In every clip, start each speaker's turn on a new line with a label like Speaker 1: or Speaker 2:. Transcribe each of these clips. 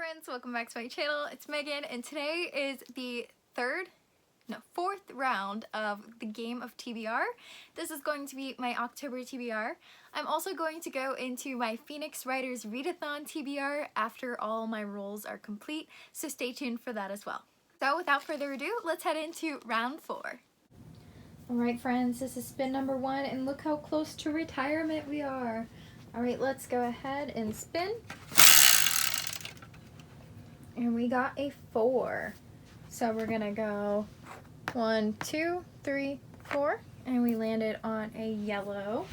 Speaker 1: friends, welcome back to my channel. It's Megan and today is the fourth round of the game of TBR. This is going to be my October TBR. I'm also going to go into my Phoenix Writers Readathon TBR after all my roles are complete, so stay tuned for that as well. So without further ado, let's head into round 4. Alright friends, this is spin number 1 and look how close to retirement we are. Alright, let's go ahead and spin. And we got a 4. So we're gonna go 1, 2, 3, 4, and we landed on a yellow.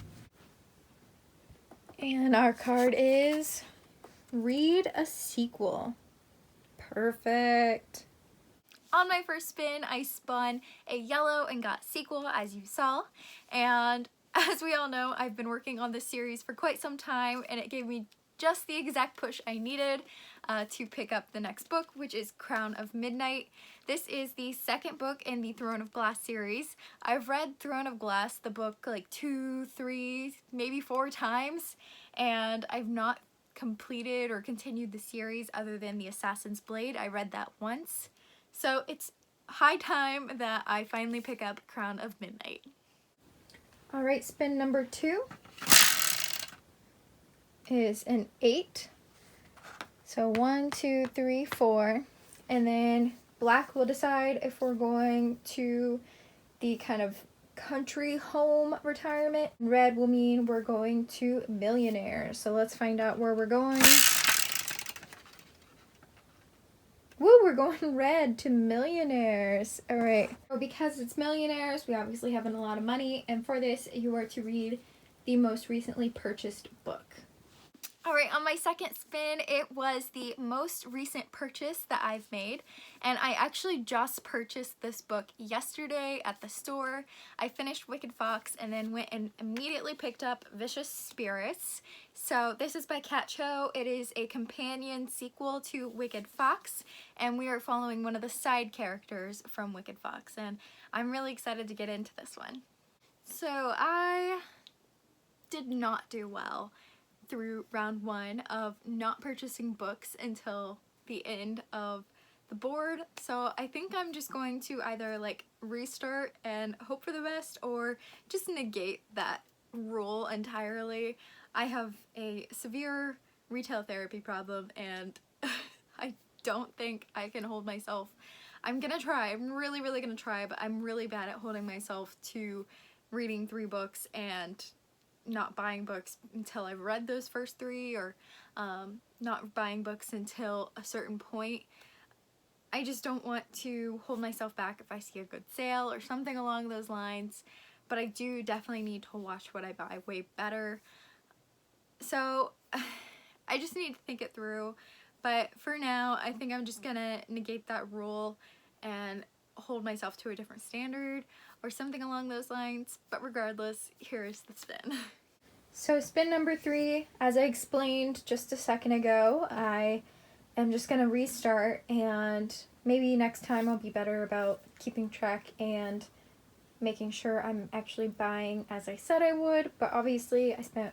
Speaker 1: And our card is read a sequel. Perfect. On my first spin, I spun a yellow and got sequel, as you saw. And as we all know, I've been working on this series for quite some time, and it gave me just the exact push I needed to pick up the next book, which is Crown of Midnight. This is the second book in the Throne of Glass series. I've read Throne of Glass, the book, like 2, 3, maybe 4 times, and I've not completed or continued the series other than The Assassin's Blade. I read that once. So it's high time that I finally pick up Crown of Midnight. Alright, spin number 2 is an 8. So 1, 2, 3, 4. And then black will decide if we're going to the kind of country home retirement. Red will mean we're going to millionaires. So let's find out where we're going. Woo, we're going red to millionaires. All right. So because it's millionaires, we obviously have a lot of money. And for this, you are to read the most recently purchased book. Alright, on my second spin, it was the most recent purchase that I've made, and I actually just purchased this book yesterday at the store. I finished Wicked Fox and then went and immediately picked up Vicious Spirits. So this is by Kat Cho. It is a companion sequel to Wicked Fox, and we are following one of the side characters from Wicked Fox, and I'm really excited to get into this one. So I did not do well through round 1 of not purchasing books until the end of the board, so I think I'm just going to either like restart and hope for the best or just negate that rule entirely. I have a severe retail therapy problem and I don't think I can hold myself. I'm gonna try, I'm really gonna try, but I'm really bad at holding myself to reading 3 books and not buying books until I've read those first 3, or not buying books until a certain point. I just don't want to hold myself back if I see a good sale or something along those lines, but I do definitely need to watch what I buy way better. So I just need to think it through, but for now I think I'm just gonna negate that rule and hold myself to a different standard or something along those lines, but regardless, here's the spin. So spin number 3, as I explained just a second ago, I am just gonna restart, and maybe next time I'll be better about keeping track and making sure I'm actually buying as I said I would, but obviously I spent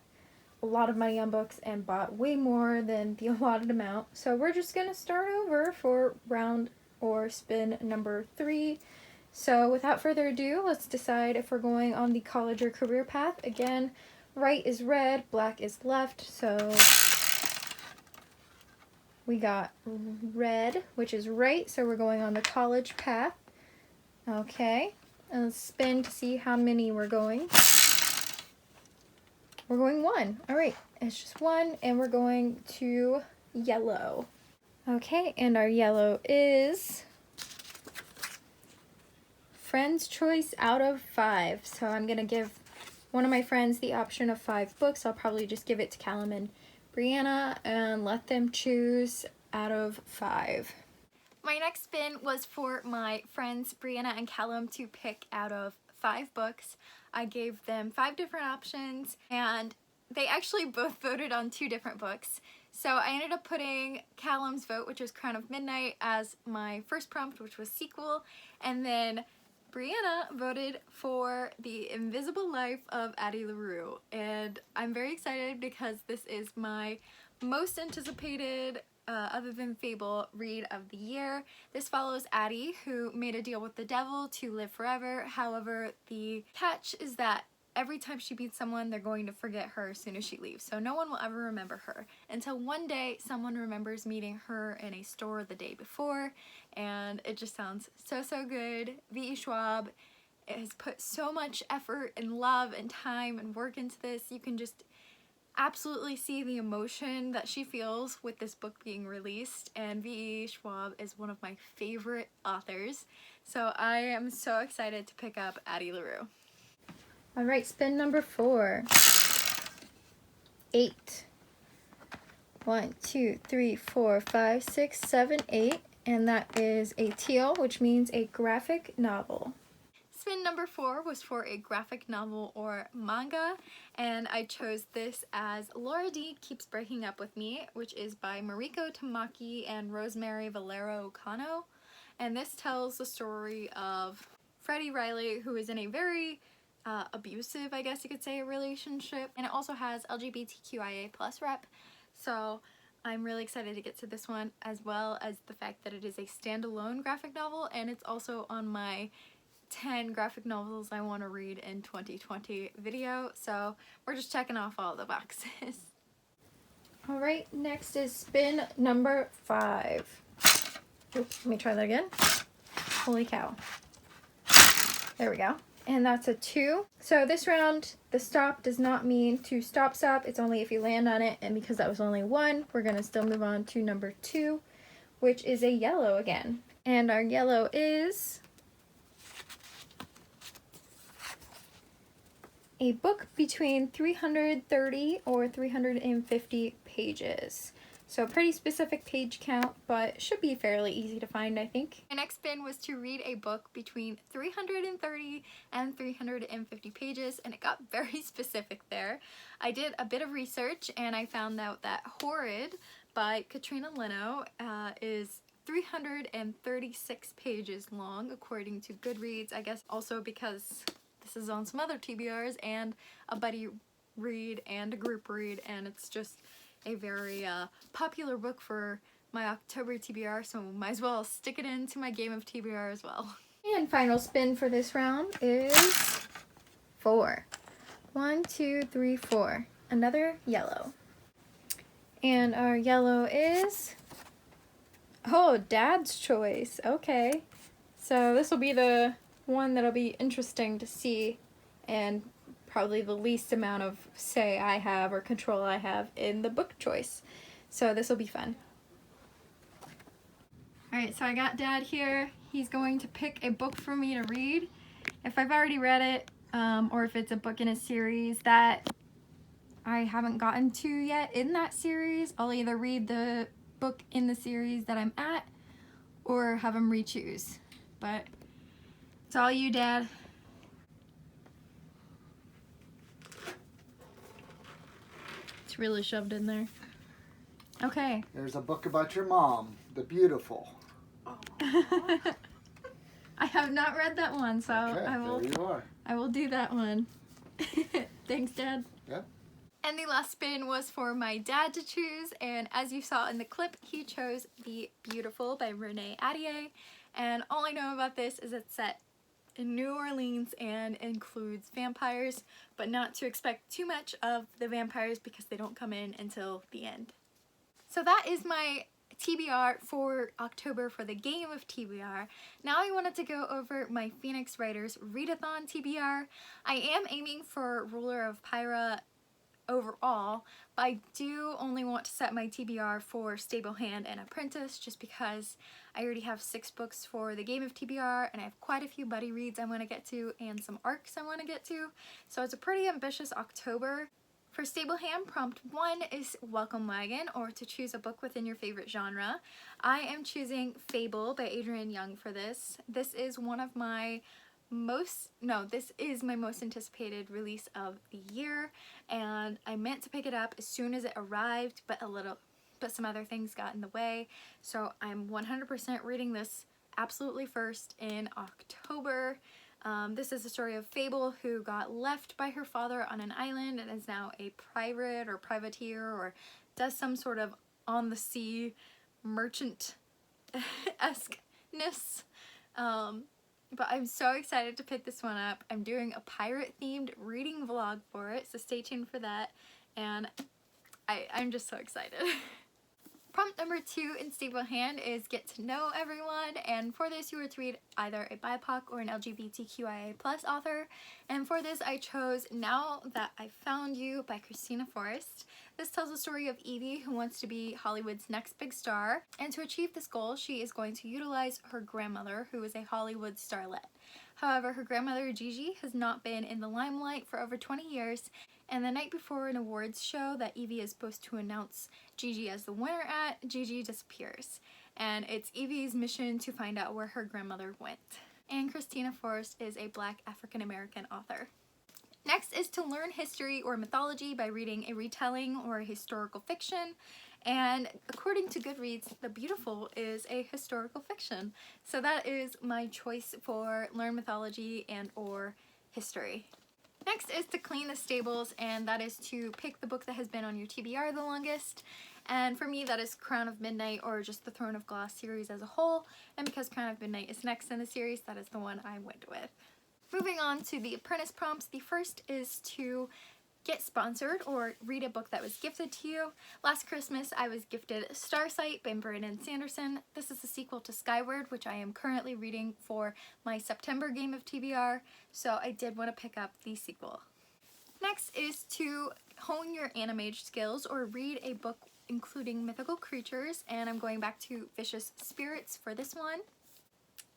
Speaker 1: a lot of money on books and bought way more than the allotted amount, so we're just gonna start over for round or spin number 3. So without further ado, let's decide if we're going on the college or career path. Again, right is red, black is left, so we got red, which is right, so we're going on the college path. Okay, and let's spin to see how many we're going. We're going 1. Alright, it's just 1, and we're going to yellow. Okay, and our yellow is Friend's choice out of 5. So I'm going to give one of my friends the option of 5 books. I'll probably just give it to Callum and Brianna and let them choose out of 5. My next spin was for my friends Brianna and Callum to pick out of 5 books. I gave them 5 different options, and they actually both voted on 2 different books. So I ended up putting Callum's vote, which was Crown of Midnight, as my first prompt, which was sequel, and then Brianna voted for The Invisible Life of Addie LaRue, and I'm very excited because this is my most anticipated other than Fable, read of the year. This follows Addie, who made a deal with the devil to live forever. However, the catch is that every time she meets someone, they're going to forget her as soon as she leaves. So no one will ever remember her until one day someone remembers meeting her in a store the day before, and it just sounds so, so good. V.E. Schwab has put so much effort and love and time and work into this. You can just absolutely see the emotion that she feels with this book being released, and V.E. Schwab is one of my favorite authors, so I am so excited to pick up Addie LaRue. Alright, spin number 4. 8. 1, 2, 3, 4, 5, 6, 7, 8, and that is a teal, which means a graphic novel. Spin number 4 was for a graphic novel or manga, and I chose this as Laura D. Keeps Breaking Up With Me, which is by Mariko Tamaki and Rosemary Valero Cano. And this tells the story of Freddie Riley, who is in a very abusive, I guess you could say, relationship, and it also has LGBTQIA+ rep. So I'm really excited to get to this one, as well as the fact that it is a standalone graphic novel, and it's also on my 10 graphic novels I want to read in 2020 video, so we're just checking off all the boxes. Alright, next is spin number 5. Oops, let me try that again. Holy cow. There we go. And that's a 2. So this round, the stop does not mean to stop, it's only if you land on it, and because that was only 1, we're going to still move on to number 2, which is a yellow again. And our yellow is a book between 330 or 350 pages. So pretty specific page count, but should be fairly easy to find, I think. My next spin was to read a book between 330 and 350 pages, and it got very specific there. I did a bit of research, and I found out that Horrid by Katrina Leno is 336 pages long, according to Goodreads. I guess also because this is on some other TBRs and a buddy read and a group read, and it's just a very popular book for my October TBR, so might as well stick it into my game of TBR as well. And final spin for this round is 4. 1, 2, 3, 4. Another yellow. And our yellow is, oh, Dad's Choice. Okay. So this will be the one that'll be interesting to see, and probably the least amount of say I have or control I have in the book choice. So this will be fun. Alright, so I got Dad here. He's going to pick a book for me to read. If I've already read it, or if it's a book in a series that I haven't gotten to yet in that series, I'll either read the book in the series that I'm at or have him re-choose. But it's all you, Dad. It's really shoved in there. Okay.
Speaker 2: There's a book about your mom, The Beautiful.
Speaker 1: I have not read that one, so
Speaker 2: Okay, there you are.
Speaker 1: I will do that one. Thanks, Dad.
Speaker 2: Yep.
Speaker 1: And the last spin was for my dad to choose, and as you saw in the clip, he chose The Beautiful by Renee Ahdieh. And all I know about this is it's set in New Orleans and includes vampires, but not to expect too much of the vampires because they don't come in until the end. So that is my TBR for October for the game of TBR. Now I wanted to go over my Phoenix Writers Readathon TBR. I am aiming for Ruler of Pyra overall, but I do only want to set my TBR for Stable Hand and Apprentice just because I already have 6 books for the game of TBR, and I have quite a few buddy reads I want to get to and some arcs I want to get to, so it's a pretty ambitious October. For Stable Hand, prompt 1 is Welcome Wagon, or to choose a book within your favorite genre. I am choosing Fable by Adrienne Young for this. This is one of my this is my most anticipated release of the year, and I meant to pick it up as soon as it arrived, but some other things got in the way, so I'm 100% reading this absolutely first in October. This is the story of Fable, who got left by her father on an island and is now a pirate or privateer or does some sort of on the sea merchant-esque-ness. But I'm so excited to pick this one up. I'm doing a pirate-themed reading vlog for it, so stay tuned for that. And I'm just so excited. Prompt number 2 in Stable Hand is get to know everyone, and for this you are to read either a BIPOC or an LGBTQIA+ author, and for this I chose Now That I Found You by Christina Forrest. This tells the story of Evie, who wants to be Hollywood's next big star, and to achieve this goal she is going to utilize her grandmother, who is a Hollywood starlet. However, her grandmother Gigi has not been in the limelight for over 20 years, and the night before an awards show that Evie is supposed to announce Gigi as the winner at, Gigi disappears. And it's Evie's mission to find out where her grandmother went. And Christina Forrest is a Black African-American author. Next is to learn history or mythology by reading a retelling or a historical fiction. And according to Goodreads, The Beautiful is a historical fiction. So that is my choice for learn mythology and or history. Next is to clean the stables, and that is to pick the book that has been on your TBR the longest. And for me, that is Crown of Midnight or just the Throne of Glass series as a whole. And because Crown of Midnight is next in the series, that is the one I went with. Moving on to the apprentice prompts, the first is to get sponsored or read a book that was gifted to you. Last Christmas I was gifted Starsight by Brandon Sanderson. This is the sequel to Skyward, which I am currently reading for my September game of TBR, so I did want to pick up the sequel. Next is to hone your animage skills or read a book including mythical creatures, and I'm going back to Vicious Spirits for this one.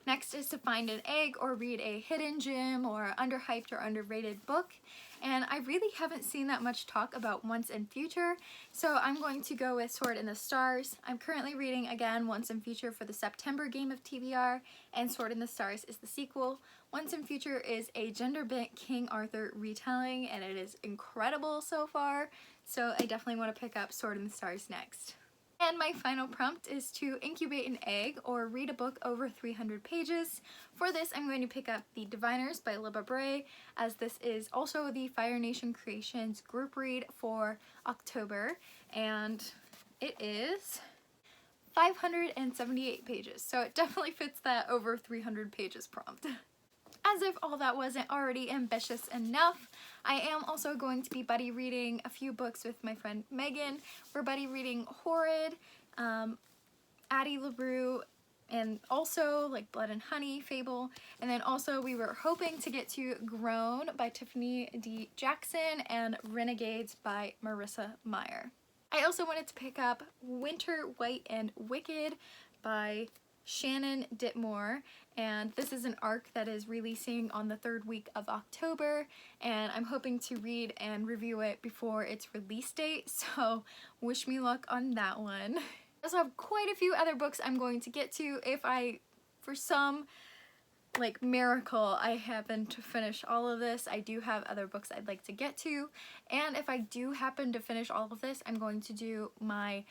Speaker 1: Next is to find an egg or read a hidden gem or underhyped or underrated book. And I really haven't seen that much talk about Once and Future, so I'm going to go with Sword in the Stars. I'm currently reading again Once and Future for the September game of TBR, and Sword in the Stars is the sequel. Once and Future is a gender-bent King Arthur retelling, and it is incredible so far, so I definitely want to pick up Sword in the Stars next. And my final prompt is to incubate an egg or read a book over 300 pages. For this, I'm going to pick up The Diviners by Libba Bray, as this is also the Fire Nation Creations group read for October, and it is 578 pages, so it definitely fits that over 300 pages prompt. As if all that wasn't already ambitious enough, I am also going to be buddy reading a few books with my friend Megan. We're buddy reading Horrid, Addie LaRue, and also like Blood and Honey, Fable, and then also we were hoping to get to Grown by Tiffany D. Jackson and Renegades by Marissa Meyer. I also wanted to pick up Winter, White, and Wicked by Shannon Ditmore, and this is an arc that is releasing on the 3rd week of October, and I'm hoping to read and review it before its release date, so wish me luck on that one. I also have quite a few other books I'm going to get to if I, for some like miracle, I happen to finish all of this. I do have other books I'd like to get to, and if I do happen to finish all of this, I'm going to do my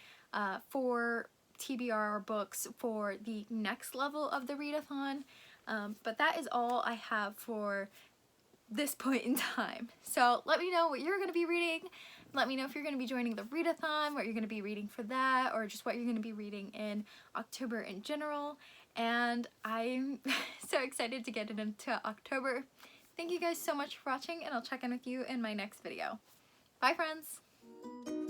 Speaker 1: 4 TBR books for the next level of the readathon, but that is all I have for this point in time. So let me know what you're going to be reading. Let me know if you're going to be joining the readathon, what you're going to be reading for that, or just what you're going to be reading in October in general. And I'm so excited to get it into October. Thank you guys so much for watching, and I'll check in with you in my next video. Bye, friends!